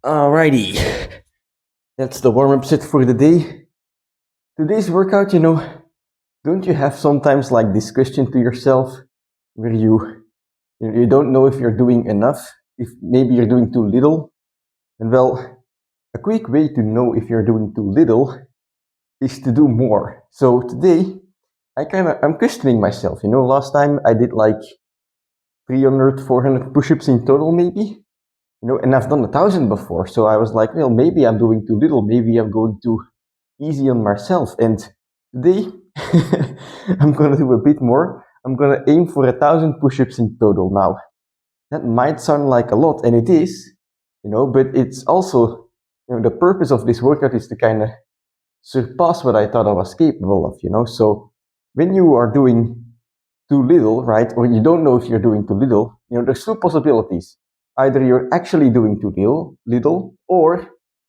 Alrighty, that's the warm-up set for the day. Today's workout, don't you have sometimes like this question to yourself where you don't know if you're doing enough, if maybe you're doing too little? And well, a quick way to know if you're doing too little is to do more. So today, I'm questioning myself. Last time I did like 300, 400 push-ups in total, maybe. And I've done 1,000 before. So I was like, well, maybe I'm doing too little. Maybe I'm going too easy on myself. And today, I'm gonna do a bit more. I'm gonna aim for 1,000 push-ups in total now. That might sound like a lot, and it is, but it's also, the purpose of this workout is to kind of surpass what I thought I was capable of. So when you are doing too little, right, or you don't know if you're doing too little, there's two possibilities. Either you're actually doing too little, or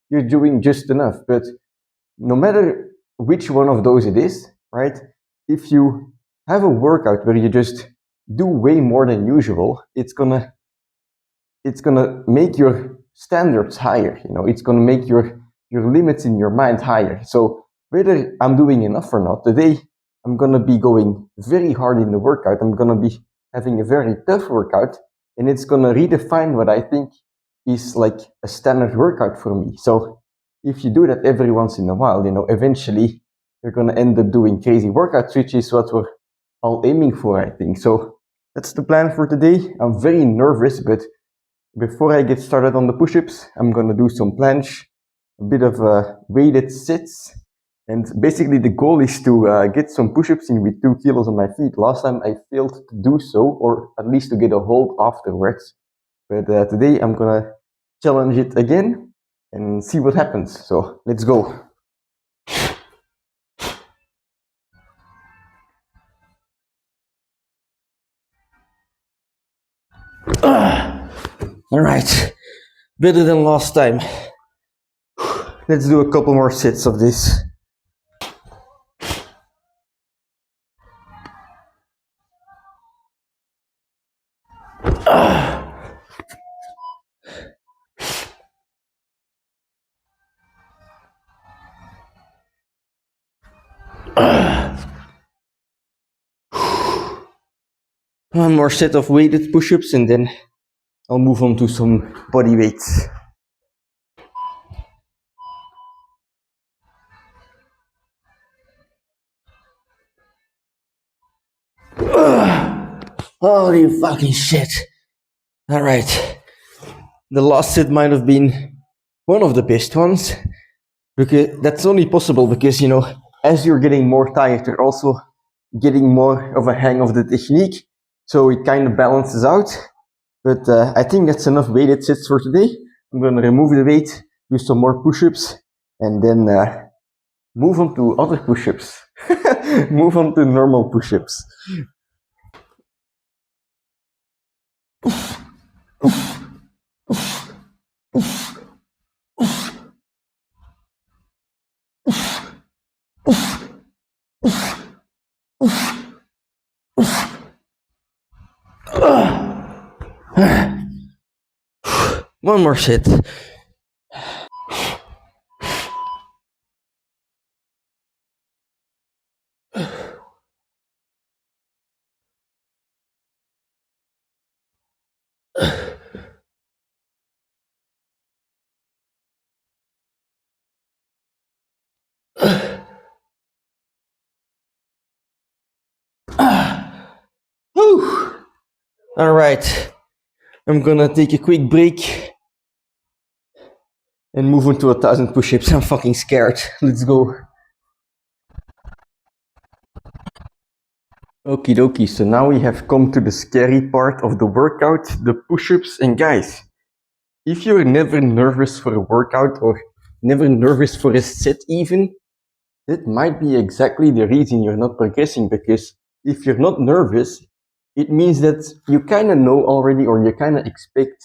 you're doing just enough. But no matter which one of those it is, right, if you have a workout where you just do way more than usual, it's gonna make your standards higher. It's gonna make your limits in your mind higher. So whether I'm doing enough or not, today I'm gonna be going very hard in the workout. I'm gonna be having a very tough workout, and it's gonna redefine what I think is like a standard workout for me. So if you do that every once in a while, eventually you're gonna end up doing crazy workouts, which is what we're all aiming for, I think. So that's the plan for today. I'm very nervous, but before I get started on the push-ups, I'm gonna do some planche, a bit of weighted sits, and basically the goal is to get some push-ups in with 2 kilos on my feet. Last time I failed to do so, or at least to get a hold afterwards. But today I'm gonna challenge it again and see what happens. So let's go. All right, better than last time. Let's do a couple more sets of this. One more set of weighted push-ups and then I'll move on to some body weights. Holy fucking shit. Alright. The last set might have been one of the best ones. Because that's only possible because, as you're getting more tired, you're also getting more of a hang of the technique. So it kind of balances out. But I think that's enough weighted sets for today. I'm going to remove the weight, do some more push-ups, and then move on to other push-ups. Move on to normal push-ups. One more set. All right, I'm gonna take a quick break and move on to 1,000 push-ups. I'm fucking scared. Let's go. Okie dokie, so now we have come to the scary part of the workout, the push-ups. And guys, if you're never nervous for a workout or never nervous for a set even, that might be exactly the reason you're not progressing, because if you're not nervous, it means that you kind of know already, or you kind of expect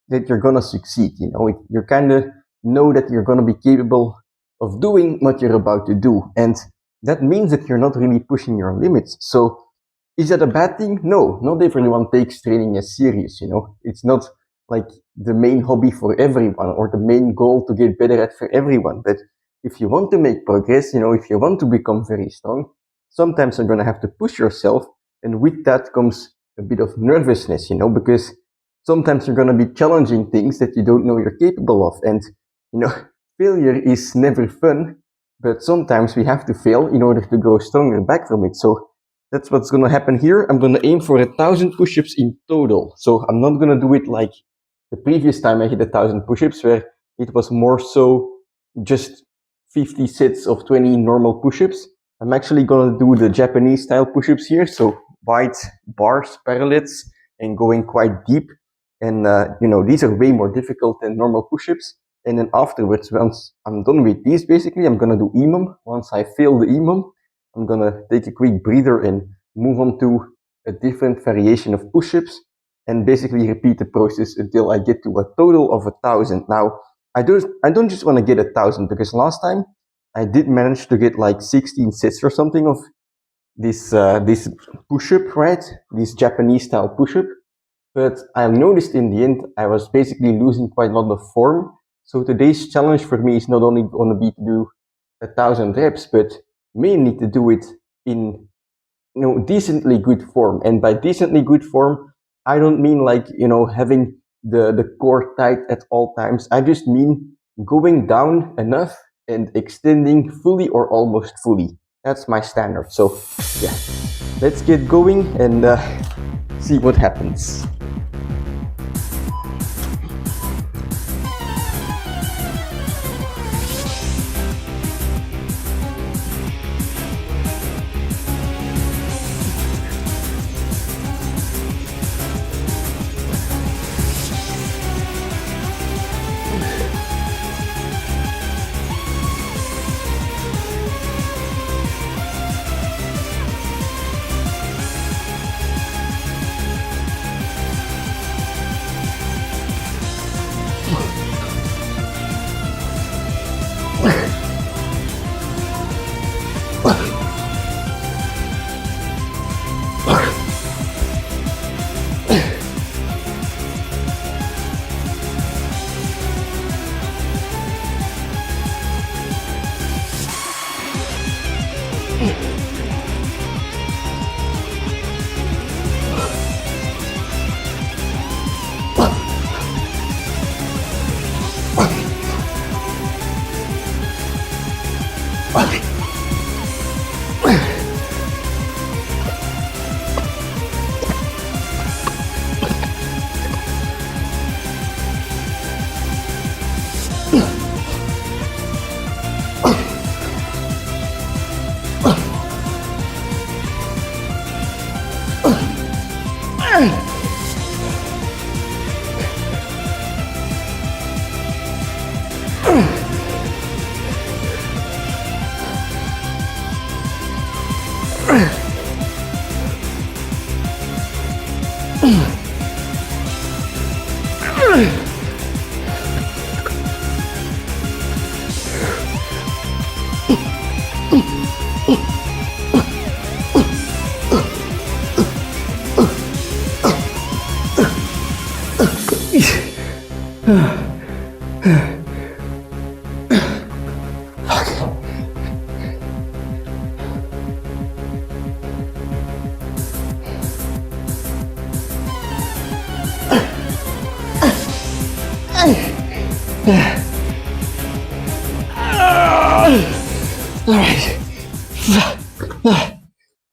that you're gonna succeed. You kind of know that you're gonna be capable of doing what you're about to do, and that means that you're not really pushing your limits. So is that a bad thing? No, not everyone takes training as serious. It's not like the main hobby for everyone or the main goal to get better at for everyone. But if you want to make progress, if you want to become very strong, sometimes you're going to have to push yourself. And with that comes a bit of nervousness, because sometimes you're going to be challenging things that you don't know you're capable of. And, failure is never fun, but sometimes we have to fail in order to grow stronger back from it. So that's what's going to happen here. I'm going to aim for 1,000 push-ups in total. So I'm not going to do it like the previous time I hit 1,000 push-ups, where it was more so just 50 sets of 20 normal push-ups. I'm actually going to do the Japanese style push-ups here. So wide bars, parallettes, and going quite deep. And, these are way more difficult than normal push-ups. And then afterwards, once I'm done with these, basically, I'm going to do EMOM. Once I fail the EMOM, I'm going to take a quick breather and move on to a different variation of push-ups and basically repeat the process until I get to a total of 1,000. Now, I don't just want to get 1,000, because last time I did manage to get like 16 sets or something of this push-up, right? This Japanese style push-up. But I noticed in the end, I was basically losing quite a lot of form. So today's challenge for me is not only going to be to do 1,000 reps, but mainly to do it in, decently good form. And by decently good form, I don't mean like, having the core tight at all times. I just mean going down enough and extending fully or almost fully. That's my standard. So yeah, let's get going and see what happens.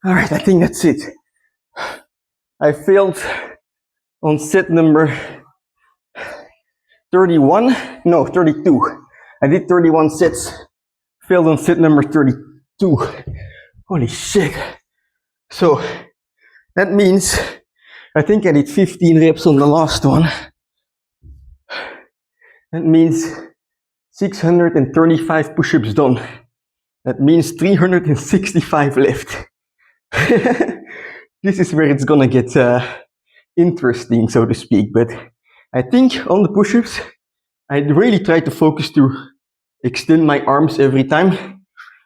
All right, I think that's it. I failed on set number 32. I did 31 sets, failed on set number 32. Holy shit. So that means I think I did 15 reps on the last one. That means 635 push-ups done. That means 365 left. This is where it's gonna get interesting, so to speak. But I think on the push-ups, I really tried to focus to extend my arms every time.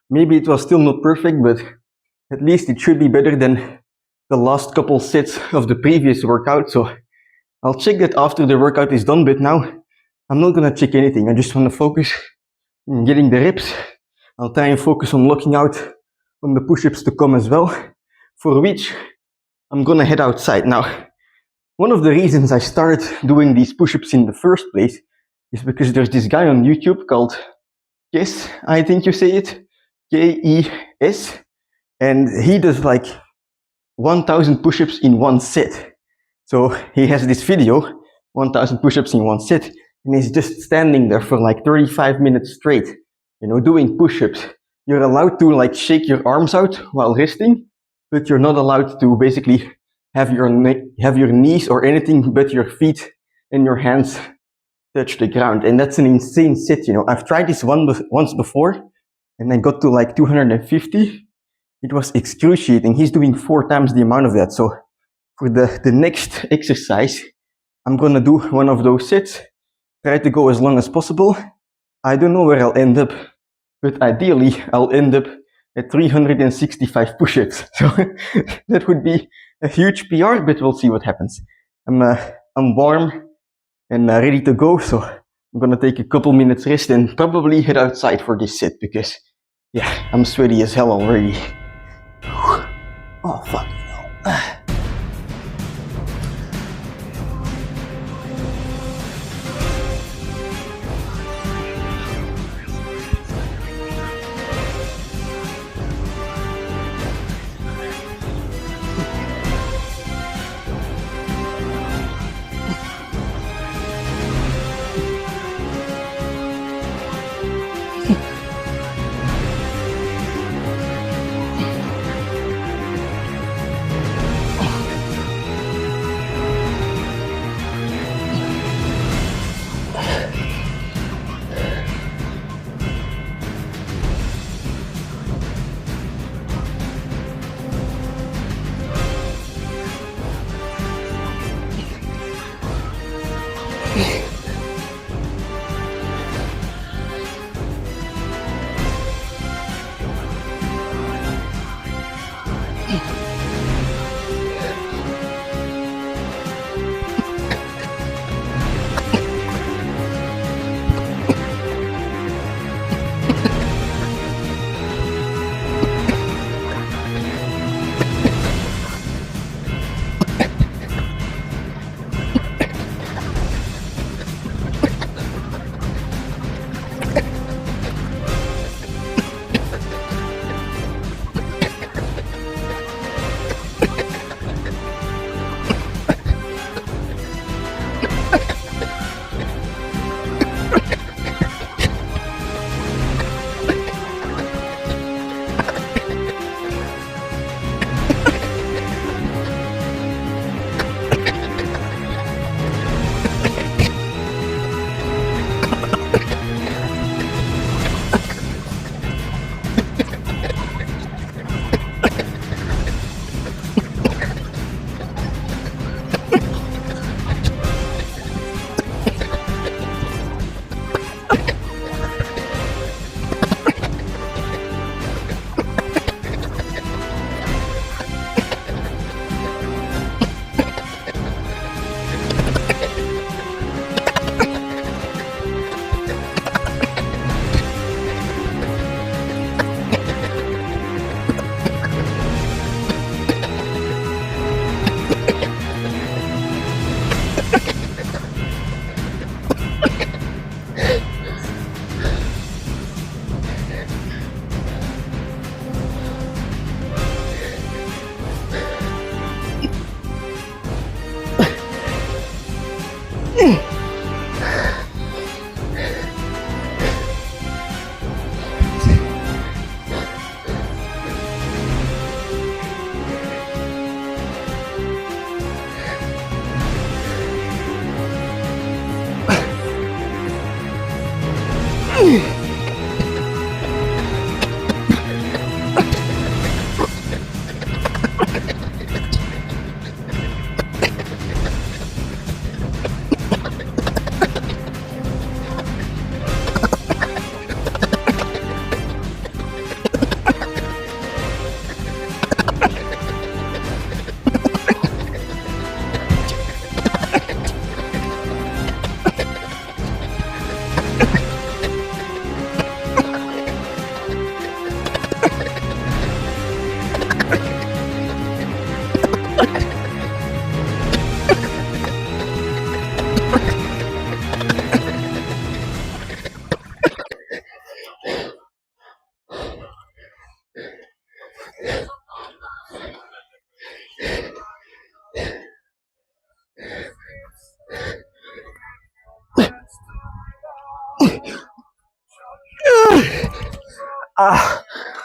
Maybe it was still not perfect, but at least it should be better than the last couple sets of the previous workout. So I'll check that after the workout is done, but now I'm not gonna check anything. I just want to focus on getting the reps. I'll try and focus on locking out on the push-ups to come as well, for which I'm gonna head outside. Now, one of the reasons I started doing these push-ups in the first place is because there's this guy on YouTube called Kes, I think you say it, Kes, and he does like 1000 push-ups in one set. So he has this video, 1000 push-ups in one set, and he's just standing there for like 35 minutes straight, doing push-ups. You're allowed to like shake your arms out while resting, but you're not allowed to basically have your knees or anything but your feet and your hands touch the ground. And that's an insane set, I've tried this once before, and I got to like 250. It was excruciating. He's doing 4 times the amount of that. So for the next exercise, I'm gonna do one of those sets, try to go as long as possible. I don't know where I'll end up, but ideally I'll end up at 365 push-ups. So that would be a huge PR, but we'll see what happens. I'm warm and ready to go, so I'm gonna take a couple minutes rest and probably head outside for this set because, yeah, I'm sweaty as hell already. Oh, fuck.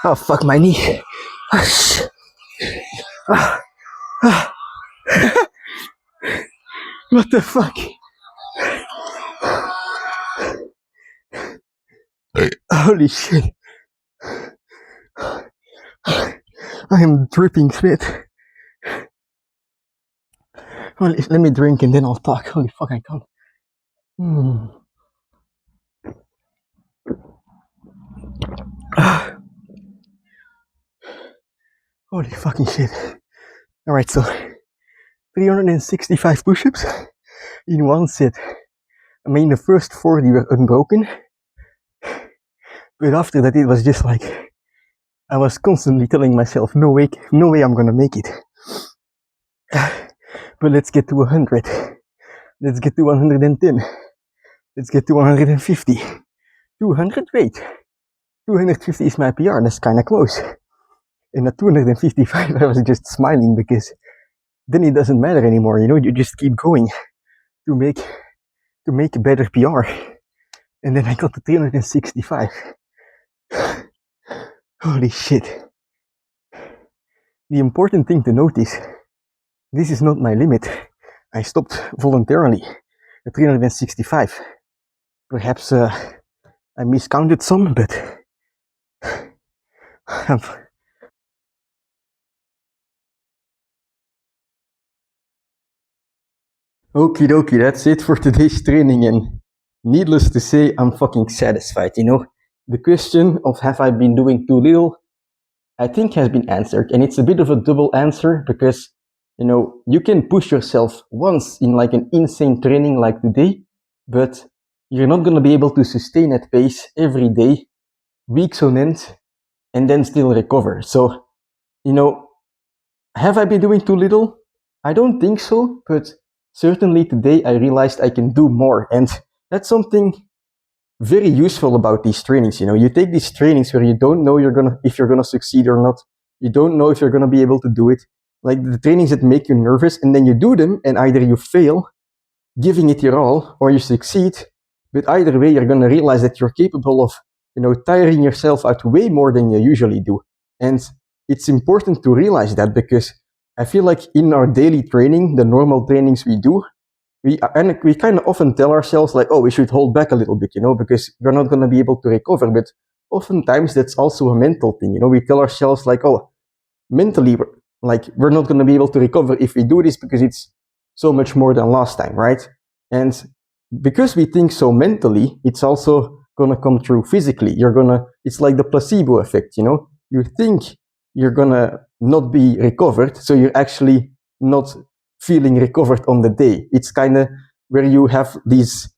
Oh fuck my knee. What the fuck? Holy shit. I am dripping sweat. Let me drink and then I'll talk. Holy fuck, I can't. Holy fucking shit. Alright, so 365 push-ups in one set. I mean, the first 40 were unbroken, but after that it was just like, I was constantly telling myself, no way I'm gonna make it. But let's get to 100. Let's get to 110. Let's get to 150. 200, wait. 250 is my PR, that's kinda close. And at 255 I was just smiling because then it doesn't matter anymore, you just keep going to make a better PR. And then I got to 365. Holy shit. The important thing to notice, this is not my limit. I stopped voluntarily at 365. Perhaps I miscounted some, but okie dokie, that's it for today's training, and needless to say, I'm fucking satisfied, The question of have I been doing too little, I think has been answered, and it's a bit of a double answer because, you can push yourself once in like an insane training like today, but you're not going to be able to sustain that pace every day, weeks on end, and then still recover. So, have I been doing too little? I don't think so, but certainly today I realized I can do more, and that's something very useful about these trainings. You take these trainings where you don't know if you're gonna succeed or not. You don't know if you're gonna be able to do it. Like the trainings that make you nervous, and then you do them, and either you fail, giving it your all, or you succeed. But either way, you're gonna realize that you're capable of, tiring yourself out way more than you usually do. And it's important to realize that because I feel like in our daily training, the normal trainings we do, we kind of often tell ourselves like, oh, we should hold back a little bit, because we're not going to be able to recover. But oftentimes that's also a mental thing. We tell ourselves like, oh, mentally, we're not going to be able to recover if we do this because it's so much more than last time, right? And because we think so mentally, it's also going to come through physically. It's like the placebo effect, You think you're going to not be recovered, so you're actually not feeling recovered on the day. It's kind of where you have these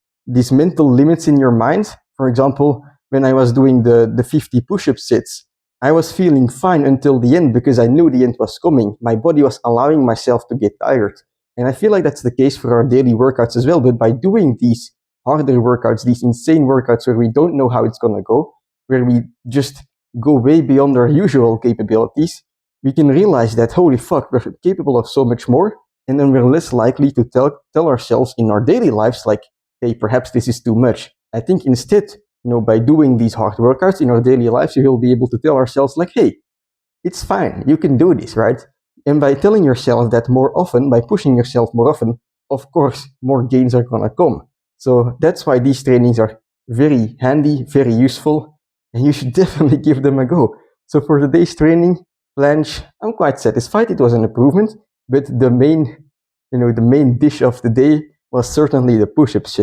mental limits in your mind. For example, when I was doing the 50 push-up sets, I was feeling fine until the end because I knew the end was coming. My body was allowing myself to get tired. And I feel like that's the case for our daily workouts as well. But by doing these harder workouts, these insane workouts where we don't know how it's going to go, where we just go way beyond our usual capabilities, we can realize that, holy fuck, we're capable of so much more. And then we're less likely to tell ourselves in our daily lives like, hey, perhaps this is too much. I think instead, by doing these hard workouts in our daily lives, we will be able to tell ourselves like, hey, it's fine, you can do this, right? And by telling yourself that more often, by pushing yourself more often, of course, more gains are gonna come. So that's why these trainings are very handy, very useful, and you should definitely give them a go. So for today's training, planche, I'm quite satisfied. It was an improvement, but the main dish of the day was certainly the push-ups,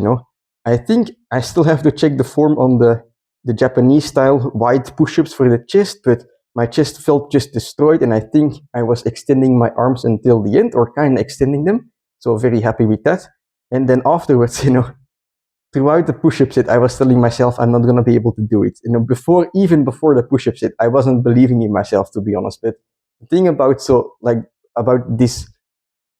I think I still have to check the form on the Japanese style wide push-ups for the chest, but my chest felt just destroyed, and I think I was extending my arms until the end, or kind of extending them. So very happy with that. And then afterwards, throughout the push-up set, I was telling myself I'm not going to be able to do it. Even before the push-up set, I wasn't believing in myself, to be honest. But the thing about this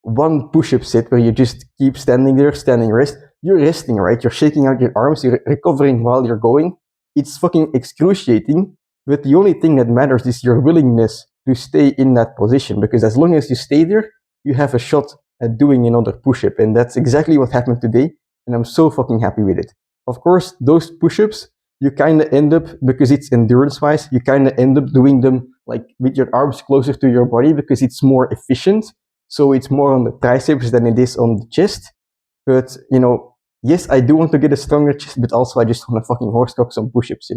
one push-up set where you just keep standing there, standing rest, you're resting, right? You're shaking out your arms, you're recovering while you're going. It's fucking excruciating. But the only thing that matters is your willingness to stay in that position, because as long as you stay there, you have a shot at doing another push-up. And that's exactly what happened today, and I'm so fucking happy with it. Of course, those push-ups, you kind of end up, because it's endurance-wise, you kind of end up doing them like with your arms closer to your body, because it's more efficient. So it's more on the triceps than it is on the chest. But, yes, I do want to get a stronger chest, but also I just want to fucking horsecock some push-ups,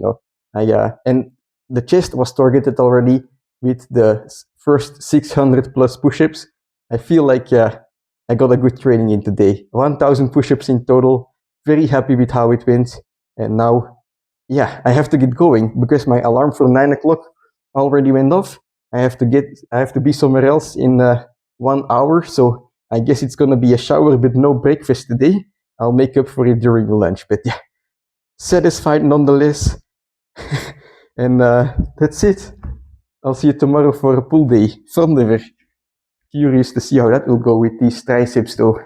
and the chest was targeted already with the first 600 plus push-ups. I feel like I got a good training in today. 1,000 push-ups in total. Very happy with how it went. And now, I have to get going because my alarm for 9 o'clock already went off. I have to be somewhere else in 1 hour. So I guess it's gonna be a shower but no breakfast today. I'll make up for it during lunch. But satisfied nonetheless. And that's it. I'll see you tomorrow for a pull day. Thunderer. Curious to see how that will go with these triceps though.